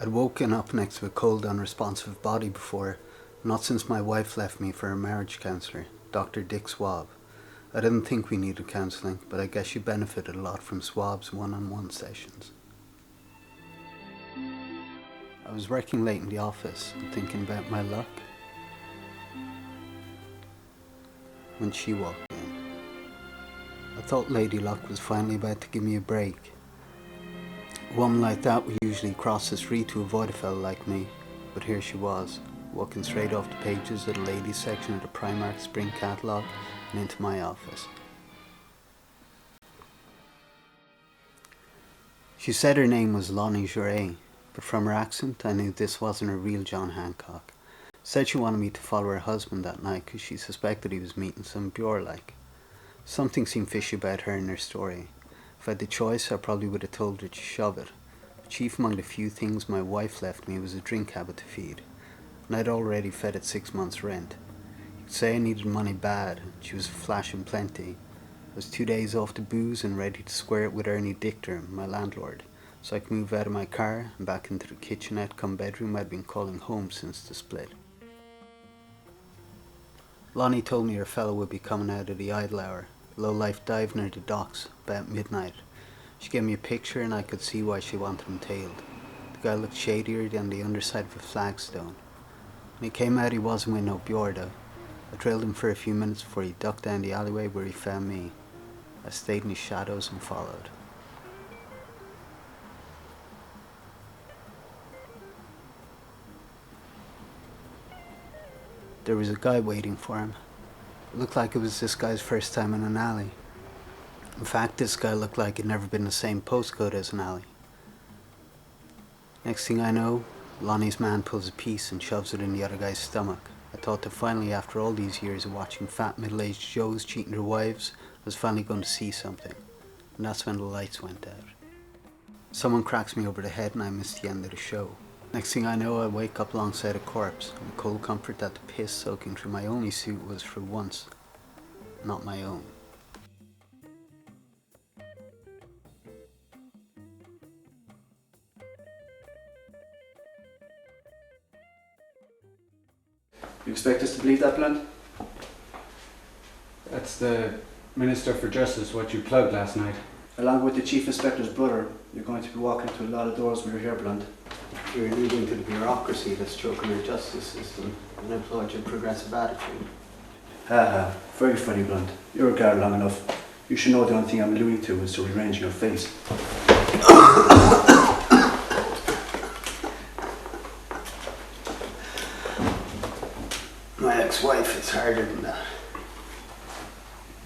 I'd woken up next to a cold, unresponsive body before, not since my wife left me for a marriage counsellor, Dr. Dick Swab. I didn't think we needed counselling, but I guess she benefited a lot from Swab's one-on-one sessions. I was working late in the office and thinking about my luck when she walked in. I thought Lady Luck was finally about to give me a break. A woman like that would usually cross the street to avoid a fella like me, but here she was, walking straight off the pages of the ladies section of the Primark spring catalogue and into my office. She said her name was Lonnie Jouret, but from her accent I knew this wasn't a real John Hancock. Said she wanted me to follow her husband that night because she suspected he was meeting some Bjork-like. Something seemed fishy about her and her story. If I had the choice, I probably would have told her to shove it. But chief among the few things my wife left me was a drink habit to feed, and I'd already fed it 6 months' rent. You could say I needed money bad, and she was flashing plenty. I was 2 days off the booze and ready to square it with Ernie Dichter, my landlord, so I could move out of my car and back into the kitchenette cum bedroom I'd been calling home since the split. Lonnie told me her fellow would be coming out of the Idle Hour, low-life dive near the docks, about midnight. She gave me a picture and I could see why she wanted him tailed. The guy looked shadier than the underside of a flagstone. When he came out he wasn't with no Bjork though. I trailed him for a few minutes before he ducked down the alleyway where he found me. I stayed in his shadows and followed. There was a guy waiting for him. It looked like it was this guy's first time in an alley. In fact, this guy looked like he'd never been in the same postcode as an alley. Next thing I know, Lonnie's man pulls a piece and shoves it in the other guy's stomach. I thought that finally, after all these years of watching fat middle-aged Joes cheating their wives, I was finally going to see something. And that's when the lights went out. Someone cracks me over the head and I miss the end of the show. Next thing I know, I wake up alongside a corpse, and the cold comfort that the piss soaking through my only suit was for once not my own. You expect us to believe that, Blunt? That's the Minister for Justice, what you plugged last night. Along with the Chief Inspector's brother, you're going to be walking through a lot of doors when you're here, Blunt. You're alluding to the bureaucracy that's choking our justice system and employed your progressive attitude. Very funny, Blunt. You're a guard long enough. You should know the only thing I'm alluding to is to rearrange your face. My ex-wife is harder than that.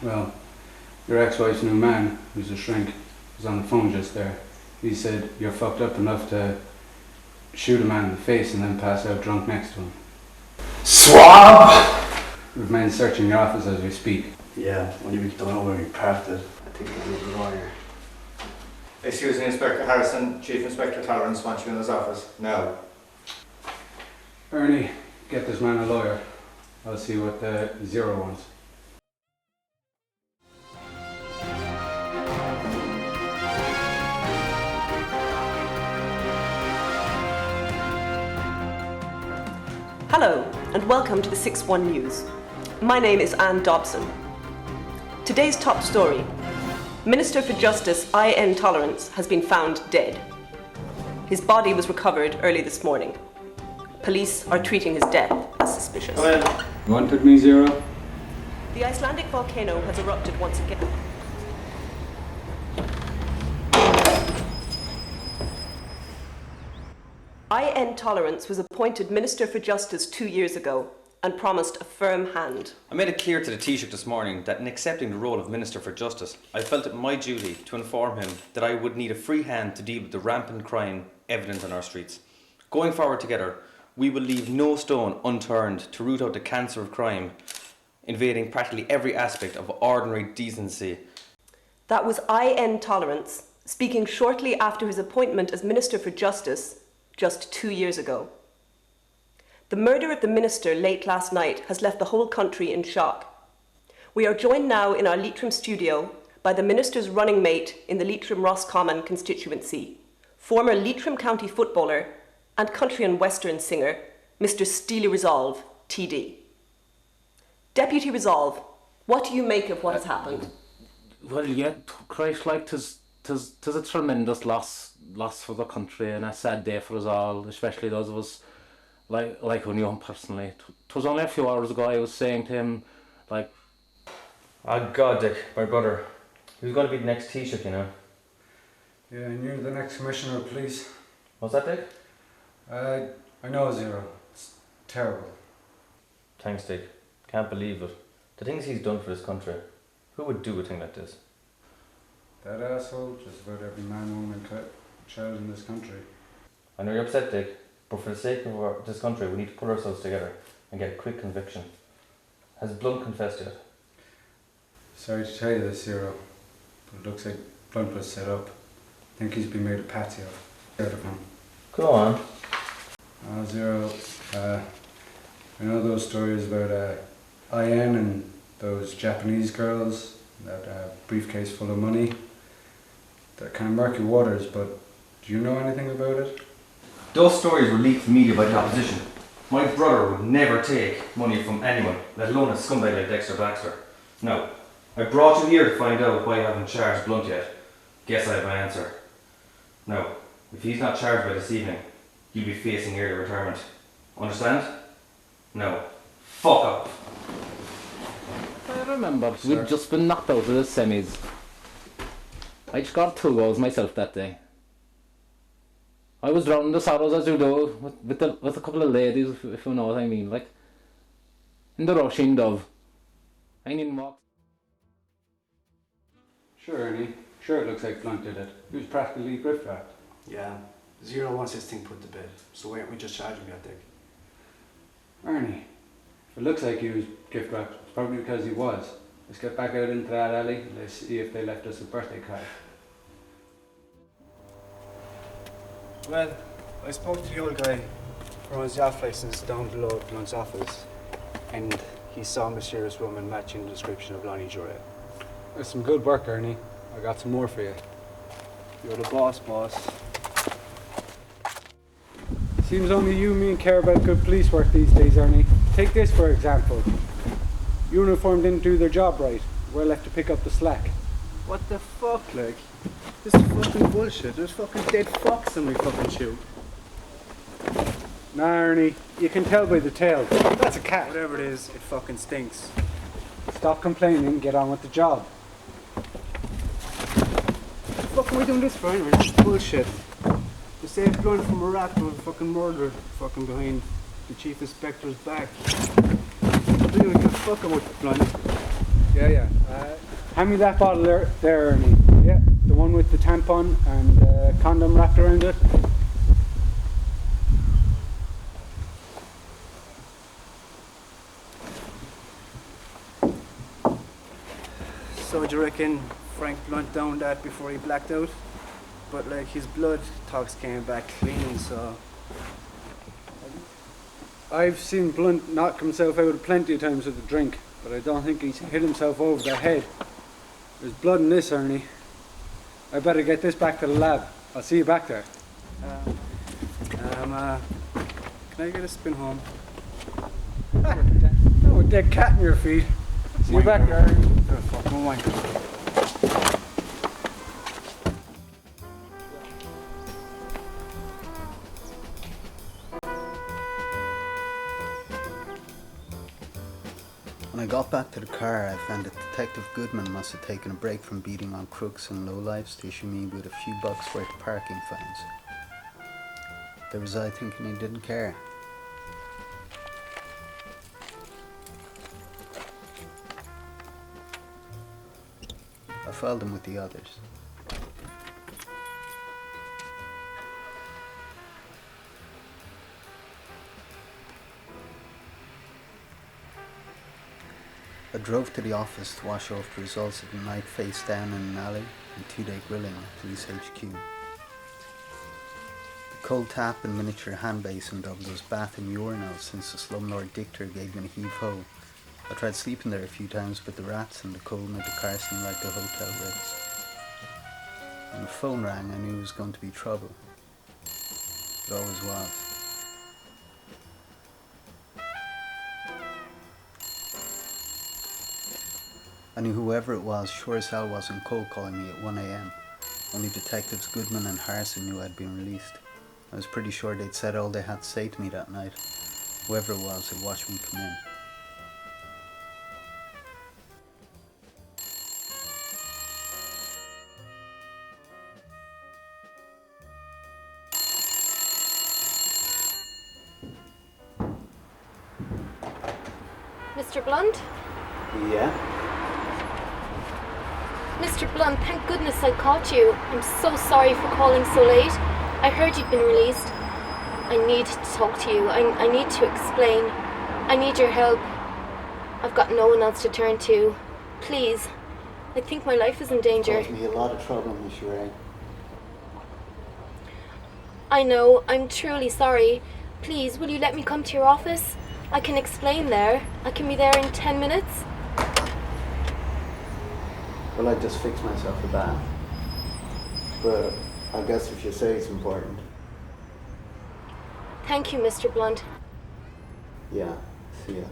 Well, Your ex-wife's new man, who's a shrink, was on the phone just there. He said you're fucked up enough to shoot a man in the face and then pass out drunk next to him. Swab! We've men searching your office as we speak. Yeah, only we don't know where he parked it. I think I need a lawyer. Excuse me, Inspector Harrison. Chief Inspector Tolerance wants you in his office now. Ernie, get this man a lawyer. I'll see what the Zero wants. Hello and welcome to the 6-1 News. My name is Anne Dobson. Today's top story: Minister for Justice I.N. Tolerance has been found dead. His body was recovered early this morning. Police are treating his death as suspicious. You wanted me, Zero? The Icelandic volcano has erupted once again. I.N. Tolerance was appointed Minister for Justice 2 years ago and promised a firm hand. I made it clear to the Taoiseach this morning that in accepting the role of Minister for Justice, I felt it my duty to inform him that I would need a free hand to deal with the rampant crime evident on our streets. Going forward together, we will leave no stone unturned to root out the cancer of crime, invading practically every aspect of ordinary decency. That was I.N. Tolerance speaking shortly after his appointment as Minister for Justice just 2 years ago. The murder of the minister late last night has left the whole country in shock. We are joined now in our Leitrim studio by the minister's running mate in the Leitrim Roscommon constituency, former Leitrim County footballer and country and western singer, Mr. Steely Resolve, TD. Deputy Resolve, what do you make of what has happened? Well, yeah, Christ, like, 'tis a tremendous loss for the country and a sad day for us all, especially those of us like Union personally. 'Twas only a few hours ago I was saying to him, like, Oh God, Dick, my brother. Who's going to be the next Taoiseach, you know? Yeah, and you're the next Commissioner of Police. What's that, Dick? I know, Zero. It's terrible. Thanks, Dick. Can't believe it. The things he's done for this country. Who would do a thing like this? That asshole, just about every man, woman and child in this country. I know you're upset, Dick, but for the sake of this country, we need to pull ourselves together and get a quick conviction. Has Blunt confessed yet? Sorry to tell you this, Zero, but it looks like Blunt was set up. I think he's been made a patsy of. Scared of him. Go on. Zero, I know those stories about I.N. and those Japanese girls, that briefcase full of money. They're kind of murky waters, but do you know anything about it? Those stories were leaked to media by the opposition. My brother would never take money from anyone, let alone a scumbag like Dexter Baxter. No. I brought you here to find out why I haven't charged Blunt yet. Guess I have my answer. No. If he's not charged by this evening, he'll be facing early retirement. Understand? No. Fuck up. I remember we'd just been knocked out of the semis. I scored 2 goals myself that day. I was drowning the sorrows as you do, with a couple of ladies, if you know what I mean, like, in the rushing dove. I need more. Sure, Ernie. Sure, it looks like Blunt did it. He was practically grift wrapped. Yeah, Zero wants this thing put to bed, so why aren't we just charging that, Dick? Ernie, if it looks like he was gift wrapped, it's probably because he was. Let's get back out into that alley and let's see if they left us a birthday card. Well, I spoke to the old guy from his yacht license down below at Blunt's office, and he saw a mysterious woman matching the description of Lonnie Jure. That's some good work, Ernie. I got some more for you. You're the boss, boss. Seems only you and me care about good police work these days, Ernie. Take this for example. Uniform didn't do their job right. We're left to pick up the slack. What the fuck, like? This is fucking bullshit. There's fucking dead fox in my fucking shoe. Nah, Ernie, you can tell by the tail. That's a cat. Whatever it is, it fucking stinks. Stop complaining and get on with the job. What the fuck are we doing this for anyway? This is bullshit. To save Blunt from a rat who was fucking murdered fucking behind the chief inspector's back. I don't even give a fuck about Blunt. Yeah. Hand me that bottle there, Ernie. Yeah, the one with the tampon and condom wrapped around it. So do you reckon Frank Blunt downed that before he blacked out? But like his blood tox came back clean, so... I've seen Blunt knock himself out plenty of times with a drink, but I don't think he's hit himself over the head. There's blood in this, Ernie. I better get this back to the lab. I'll see you back there. Can I get a spin home? Oh, a dead cat in your feet. See you back there. Oh, fuck, no wine. When I got back to the car, I found that Detective Goodman must have taken a break from beating on crooks and lowlifes to issue me with a few bucks worth of parking fines. There was I thinking he didn't care. I filed him with the others. I drove to the office to wash off the results of the night face down in an alley and 2-day grilling at Police HQ. The cold tap and miniature hand basin doubled as bath and urinal since the slumlord dictator gave me a heave-ho. I tried sleeping there a few times, but the rats and the cold made the car seem like the Hotel Ritz. When the phone rang, I knew it was going to be trouble. It always was. I knew whoever it was sure as hell wasn't cold calling me at 1 a.m. Only Detectives Goodman and Harrison knew I'd been released. I was pretty sure they'd said all they had to say to me that night. Whoever it was had watched me come in. Mr. Blunt? Yeah? Mr. Blunt, thank goodness I caught you. I'm so sorry for calling so late. I heard you'd been released. I need to talk to you. I need to explain. I need your help. I've got no one else to turn to. Please. I think my life is in danger. Caused me a lot of trouble, Miss Ray. I know. I'm truly sorry. Please, will you let me come to your office? I can explain there. I can be there in 10 minutes. Well, I just fixed myself a bath. But I guess if you say it's important. Thank you, Mr. Blunt. Yeah, see ya.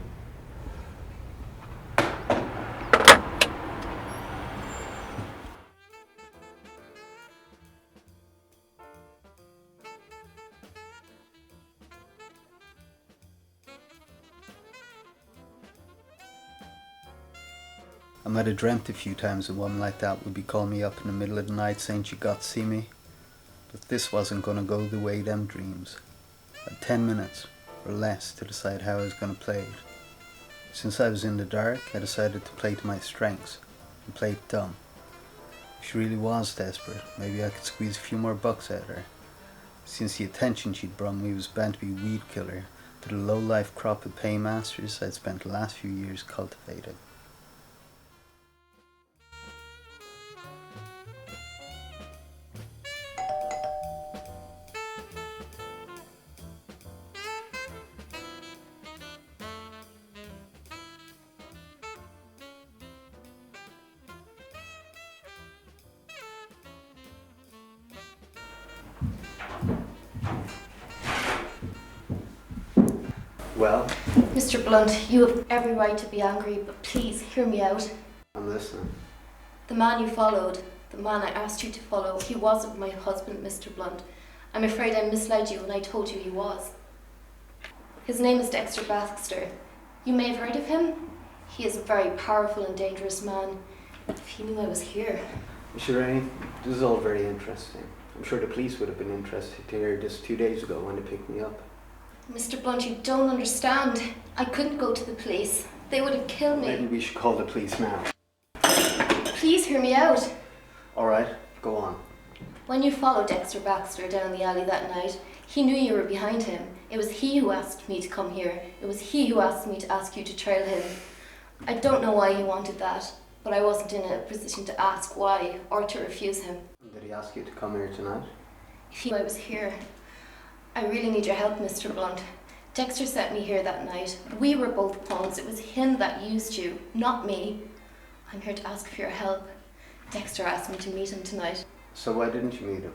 I might have dreamt a few times a woman like that would be calling me up in the middle of the night saying she got to see me. But this wasn't going to go the way them dreams. I had 10 minutes, or less, to decide how I was going to play it. Since I was in the dark, I decided to play to my strengths, and play it dumb. If she really was desperate, maybe I could squeeze a few more bucks out of her. Since the attention she'd brought me was bound to be weed killer to the low-life crop of paymasters I'd spent the last few years cultivating. Well, Mr. Blunt, you have every right to be angry, but please hear me out. I'm listening. The man you followed, the man I asked you to follow, he wasn't my husband, Mr. Blunt. I'm afraid I misled you when I told you he was. His name is Dexter Baxter. You may have heard of him. He is a very powerful and dangerous man. If he knew I was here. Shireen, this is all very interesting. I'm sure the police would have been interested to hear this 2 days ago when they picked me up. Mr. Blunt, you don't understand. I couldn't go to the police. They would have killed me. Maybe we should call the police now. please hear me out? Alright, go on. When you followed Dexter Baxter down the alley that night, he knew you were behind him. It was he who asked me to come here. It was he who asked me to ask you to trail him. I don't know why he wanted that, but I wasn't in a position to ask why or to refuse him. Did he ask you to come here tonight? If he knew I was here. I really need your help, Mr. Blunt. Dexter sent me here that night. We were both pawns. It was him that used you, not me. I'm here to ask for your help. Dexter asked me to meet him tonight. So why didn't you meet him?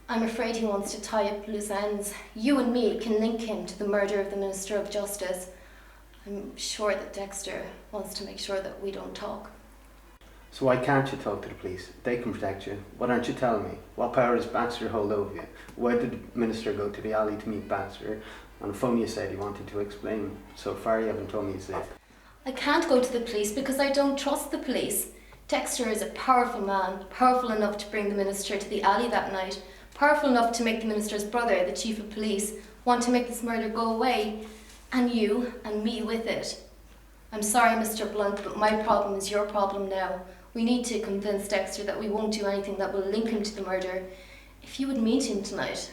I'm afraid he wants to tie up loose ends. You and me can link him to the murder of the Minister of Justice. I'm sure that Dexter wants to make sure that we don't talk. So why can't you talk to the police? They can protect you. Why don't you tell me? What power does Baxter hold over you? Why did the minister go to the alley to meet Baxter? On the phone you said he wanted to explain. So far you haven't told me his zip. I can't go to the police because I don't trust the police. Dexter is a powerful man, powerful enough to bring the minister to the alley that night, powerful enough to make the minister's brother, the chief of police, want to make this murder go away, and you and me with it. I'm sorry, Mr. Blunt, but my problem is your problem now. We need to convince Dexter that we won't do anything that will link him to the murder. If you would meet him tonight.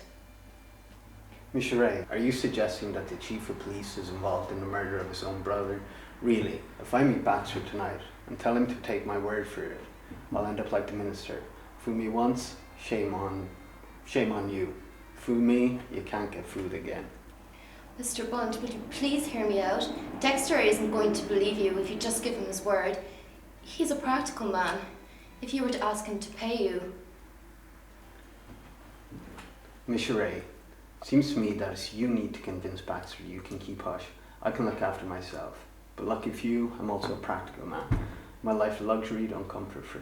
Miss Ray, are you suggesting that the chief of police is involved in the murder of his own brother? Really, if I meet Baxter tonight and tell him to take my word for it, I'll end up like the minister. Fool me once, shame on you. Fool me, you can't get fooled again. Mr. Blunt, would you please hear me out? Dexter isn't going to believe you if you just give him his word. He's a practical man. If you were to ask him to pay you. Miss Ray, seems to me that it's you need to convince Baxter you can keep hush. I can look after myself. But lucky for you, I'm also a practical man. My life of luxury don't come for free.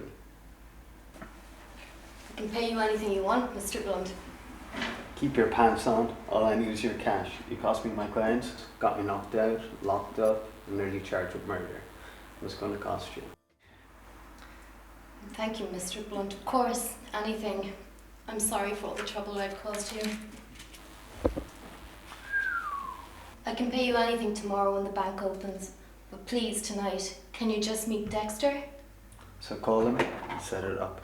I can pay you anything you want, Mr. Blunt. Keep your pants on. All I need is your cash. You cost me my clients, got me knocked out, locked up, and nearly charged with murder. What's going to cost you? Thank you, Mr. Blunt. Of course, anything. I'm sorry for all the trouble I've caused you. I can pay you anything tomorrow when the bank opens. But please, tonight, can you just meet Dexter? So call him and set it up.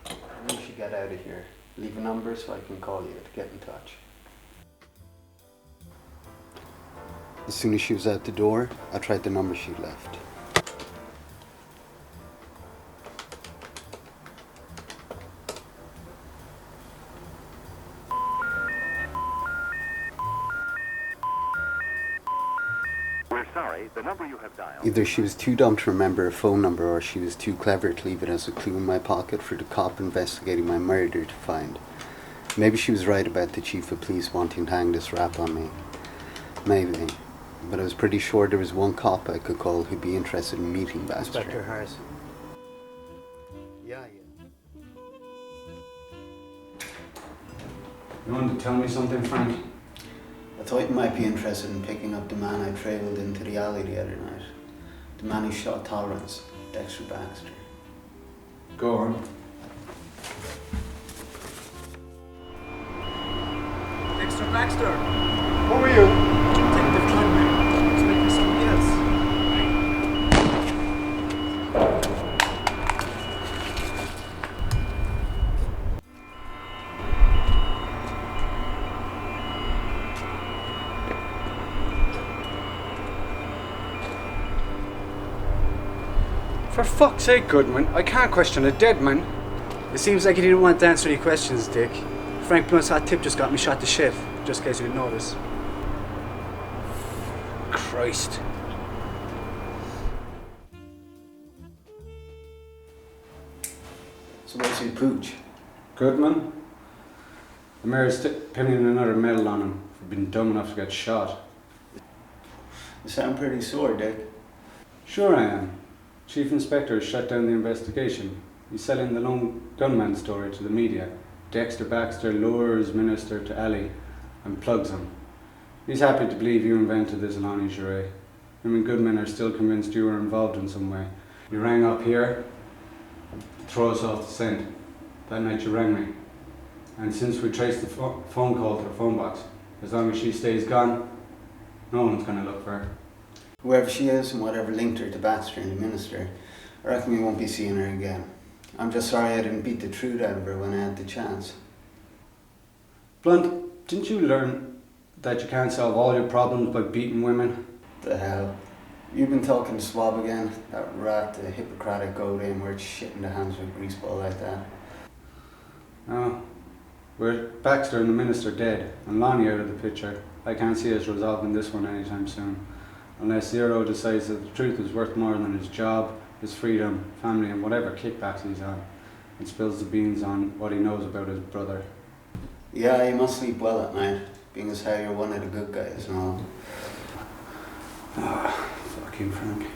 When you should get out of here. Leave a number so I can call you to get in touch. As soon as she was out the door, I tried the number she left. The number you have dialed. Either she was too dumb to remember a phone number or she was too clever to leave it as a clue in my pocket for the cop investigating my murder to find. Maybe she was right about the chief of police wanting to hang this rap on me. Maybe. But I was pretty sure there was one cop I could call who'd be interested in meeting Baxter. Inspector Harrison. Yeah. You want to tell me something, Frank? I thought you might be interested in picking up the man I trailed into the alley the other night. The man who shot Tolerance, Dexter Baxter. Go on. Dexter Baxter! Who are you? Detective Trotman. Expecting somebody else. For fuck's sake, Goodman, I can't question a dead man. It seems like you didn't want to answer any questions, Dick. Frank Blunt's hot tip just got me shot to shit, just in case you didn't notice. Christ. So what's your pooch? Goodman? The mayor's pinning another medal on him for being dumb enough to get shot. You sound pretty sore, Dick. Sure I am. Chief Inspector has shut down the investigation. He's selling the lone gunman story to the media. Dexter Baxter lures Minister to alley and plugs him. He's happy to believe you invented this lingerie. Him and Goodman are still convinced you were involved in some way. You rang up here, throw us off the scent. That night you rang me. And since we traced the phone call to the phone box, as long as she stays gone, no one's going to look for her. Whoever she is and whatever linked her to Baxter and the minister, I reckon we won't be seeing her again. I'm just sorry I didn't beat the truth out of her when I had the chance. Blunt, didn't you learn that you can't solve all your problems by beating women? The hell? You've been talking to Swab again? That rat, the Hippocratic oath, ain't worth shit in the hands of a greaseball like that. No. With Baxter and the minister dead, and Lonnie out of the picture, I can't see us resolving this one anytime soon. Unless Zero decides that the truth is worth more than his job, his freedom, family and whatever kickbacks he's on, and spills the beans on what he knows about his brother. Yeah, you must sleep well at night, being as how you're one of the good guys and all. Ah, fucking Frank.